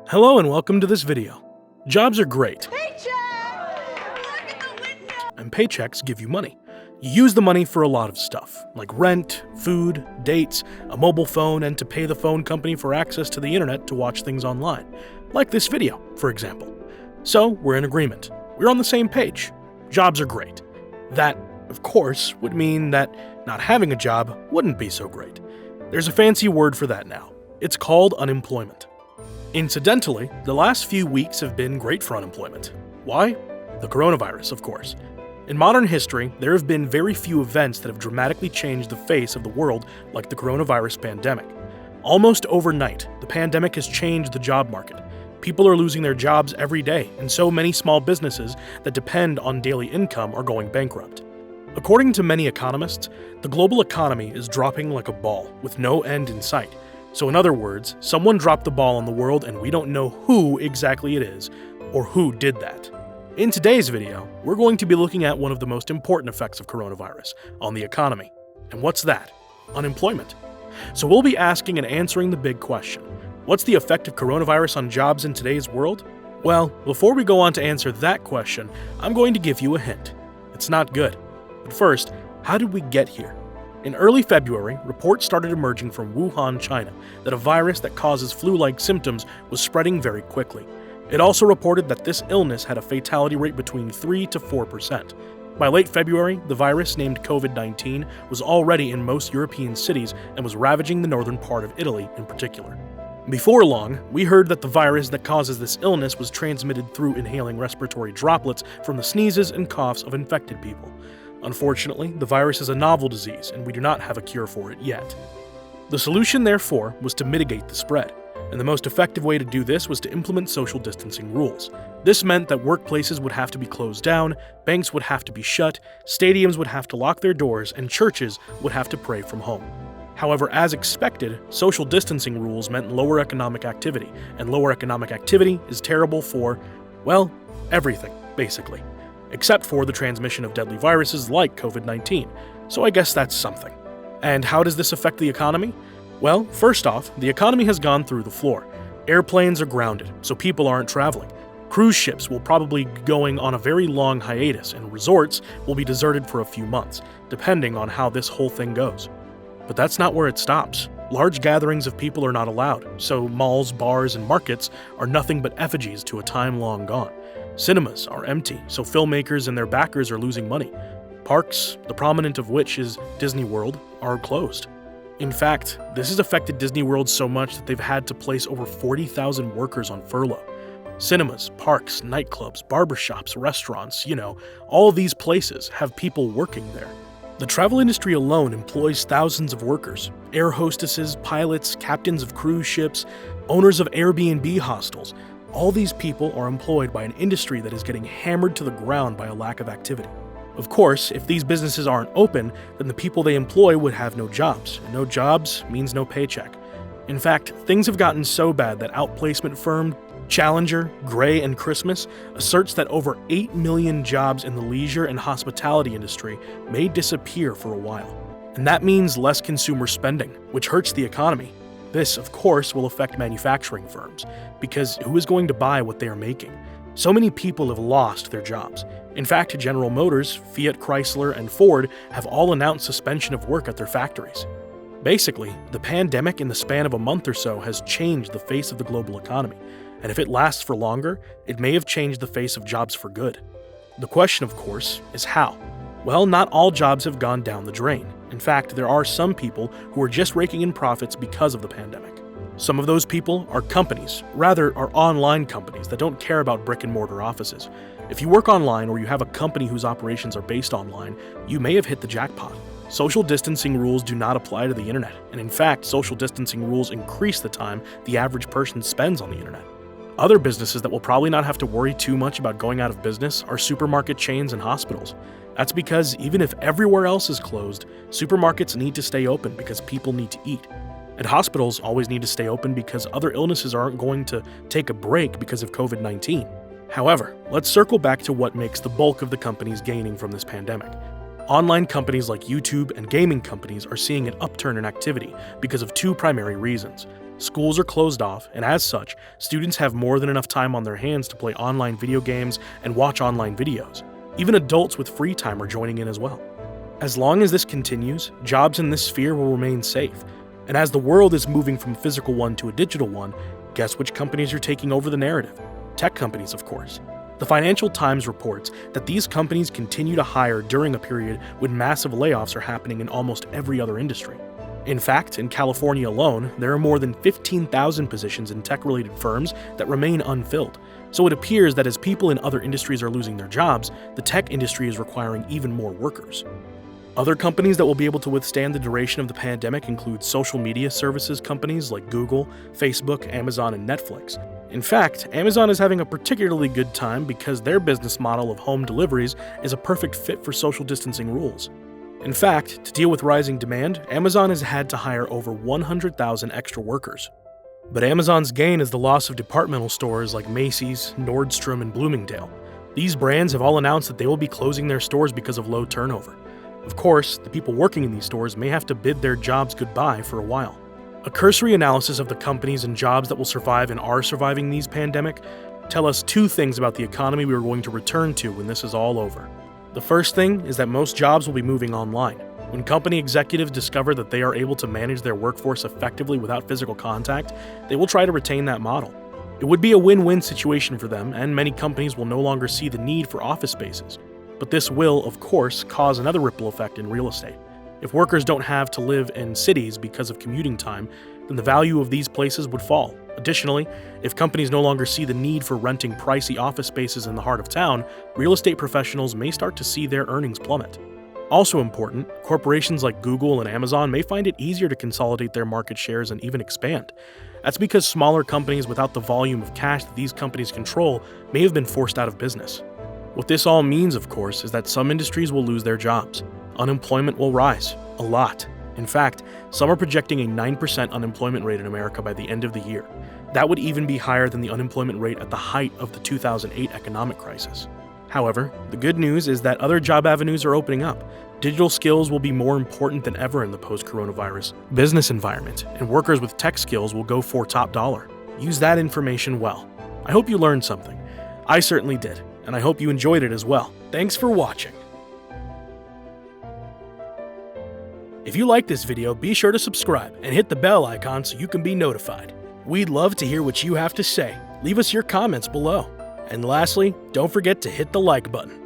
Hello and welcome to this video. Jobs are great, and paychecks give you money. You use the money for a lot of stuff, like rent, food, dates, a mobile phone, and to pay the phone company for access to the internet to watch things online, like this video, for example. So, we're in agreement. We're on the same page. Jobs are great. That, of course, would mean that not having a job wouldn't be so great. There's a fancy word for that now. It's called unemployment. Incidentally, the last few weeks have been great for unemployment. Why? The coronavirus, of course. In modern history, there have been very few events that have dramatically changed the face of the world like the coronavirus pandemic. Almost overnight, the pandemic has changed the job market. People are losing their jobs every day, and so many small businesses that depend on daily income are going bankrupt. According to many economists, the global economy is dropping like a ball, with no end in sight. So in other words, someone dropped the ball on the world and we don't know who exactly it is, or who did that. In today's video, we're going to be looking at one of the most important effects of coronavirus on the economy. And what's that? Unemployment. So we'll be asking and answering the big question. What's the effect of coronavirus on jobs in today's world? Well, before we go on to answer that question, I'm going to give you a hint. It's not good. But first, how did we get here? In early February, reports started emerging from Wuhan, China, that a virus that causes flu-like symptoms was spreading very quickly. It also reported that this illness had a fatality rate between 3 to 4%. By late February, the virus, named COVID-19, was already in most European cities and was ravaging the northern part of Italy in particular. Before long, we heard that the virus that causes this illness was transmitted through inhaling respiratory droplets from the sneezes and coughs of infected people. Unfortunately, the virus is a novel disease, and we do not have a cure for it yet. The solution, therefore, was to mitigate the spread, and the most effective way to do this was to implement social distancing rules. This meant that workplaces would have to be closed down, banks would have to be shut, stadiums would have to lock their doors, and churches would have to pray from home. However, as expected, social distancing rules meant lower economic activity, and lower economic activity is terrible for, well, everything, basically. Except for the transmission of deadly viruses like COVID-19, so I guess that's something. And how does this affect the economy? Well, first off, the economy has gone through the floor. Airplanes are grounded, so people aren't traveling. Cruise ships will probably be going on a very long hiatus, and resorts will be deserted for a few months, depending on how this whole thing goes. But that's not where it stops. Large gatherings of people are not allowed, so malls, bars, and markets are nothing but effigies to a time long gone. Cinemas are empty, so filmmakers and their backers are losing money. Parks, the prominent of which is Disney World, are closed. In fact, this has affected Disney World so much that they've had to place over 40,000 workers on furlough. Cinemas, parks, nightclubs, barbershops, restaurants, all of these places have people working there. The travel industry alone employs thousands of workers: air hostesses, pilots, captains of cruise ships, owners of Airbnb hostels. All these people are employed by an industry that is getting hammered to the ground by a lack of activity. Of course, if these businesses aren't open, then the people they employ would have no jobs, and no jobs means no paycheck. In fact, things have gotten so bad that outplacement firm Challenger, Gray, and Christmas asserts that over 8 million jobs in the leisure and hospitality industry may disappear for a while. And that means less consumer spending, which hurts the economy. This, of course, will affect manufacturing firms, because who is going to buy what they are making? So many people have lost their jobs. In fact, General Motors, Fiat Chrysler, and Ford have all announced suspension of work at their factories. Basically, the pandemic in the span of a month or so has changed the face of the global economy, and if it lasts for longer, it may have changed the face of jobs for good. The question, of course, is how? Well, not all jobs have gone down the drain. In fact, there are some people who are just raking in profits because of the pandemic. Some of those people are companies, rather are online companies that don't care about brick-and-mortar offices. If you work online or you have a company whose operations are based online, you may have hit the jackpot. Social distancing rules do not apply to the internet, and in fact, social distancing rules increase the time the average person spends on the internet. Other businesses that will probably not have to worry too much about going out of business are supermarket chains and hospitals. That's because even if everywhere else is closed, supermarkets need to stay open because people need to eat. And hospitals always need to stay open because other illnesses aren't going to take a break because of COVID-19. However, let's circle back to what makes the bulk of the companies gaining from this pandemic. Online companies like YouTube and gaming companies are seeing an upturn in activity because of two primary reasons. Schools are closed off, and as such, students have more than enough time on their hands to play online video games and watch online videos. Even adults with free time are joining in as well. As long as this continues, jobs in this sphere will remain safe. And as the world is moving from a physical one to a digital one, guess which companies are taking over the narrative? Tech companies, of course. The Financial Times reports that these companies continue to hire during a period when massive layoffs are happening in almost every other industry. In fact, in California alone, there are more than 15,000 positions in tech-related firms that remain unfilled. So it appears that as people in other industries are losing their jobs, the tech industry is requiring even more workers. Other companies that will be able to withstand the duration of the pandemic include social media services companies like Google, Facebook, Amazon, and Netflix. In fact, Amazon is having a particularly good time because their business model of home deliveries is a perfect fit for social distancing rules. In fact, to deal with rising demand, Amazon has had to hire over 100,000 extra workers. But Amazon's gain is the loss of departmental stores like Macy's, Nordstrom, and Bloomingdale. These brands have all announced that they will be closing their stores because of low turnover. Of course, the people working in these stores may have to bid their jobs goodbye for a while. A cursory analysis of the companies and jobs that will survive and are surviving these pandemic tell us two things about the economy we are going to return to when this is all over. The first thing is that most jobs will be moving online. When company executives discover that they are able to manage their workforce effectively without physical contact, they will try to retain that model. It would be a win-win situation for them, and many companies will no longer see the need for office spaces. But this will, of course, cause another ripple effect in real estate. If workers don't have to live in cities because of commuting time, then the value of these places would fall. Additionally, if companies no longer see the need for renting pricey office spaces in the heart of town, real estate professionals may start to see their earnings plummet. Also important, corporations like Google and Amazon may find it easier to consolidate their market shares and even expand. That's because smaller companies without the volume of cash that these companies control may have been forced out of business. What this all means, of course, is that some industries will lose their jobs. Unemployment will rise, a lot. In fact, some are projecting a 9% unemployment rate in America by the end of the year. That would even be higher than the unemployment rate at the height of the 2008 economic crisis. However, the good news is that other job avenues are opening up. Digital skills will be more important than ever in the post-coronavirus business environment, and workers with tech skills will go for top dollar. Use that information well. I hope you learned something. I certainly did, and I hope you enjoyed it as well. Thanks for watching. If you like this video, be sure to subscribe and hit the bell icon so you can be notified. We'd love to hear what you have to say. Leave us your comments below. And lastly, don't forget to hit the like button.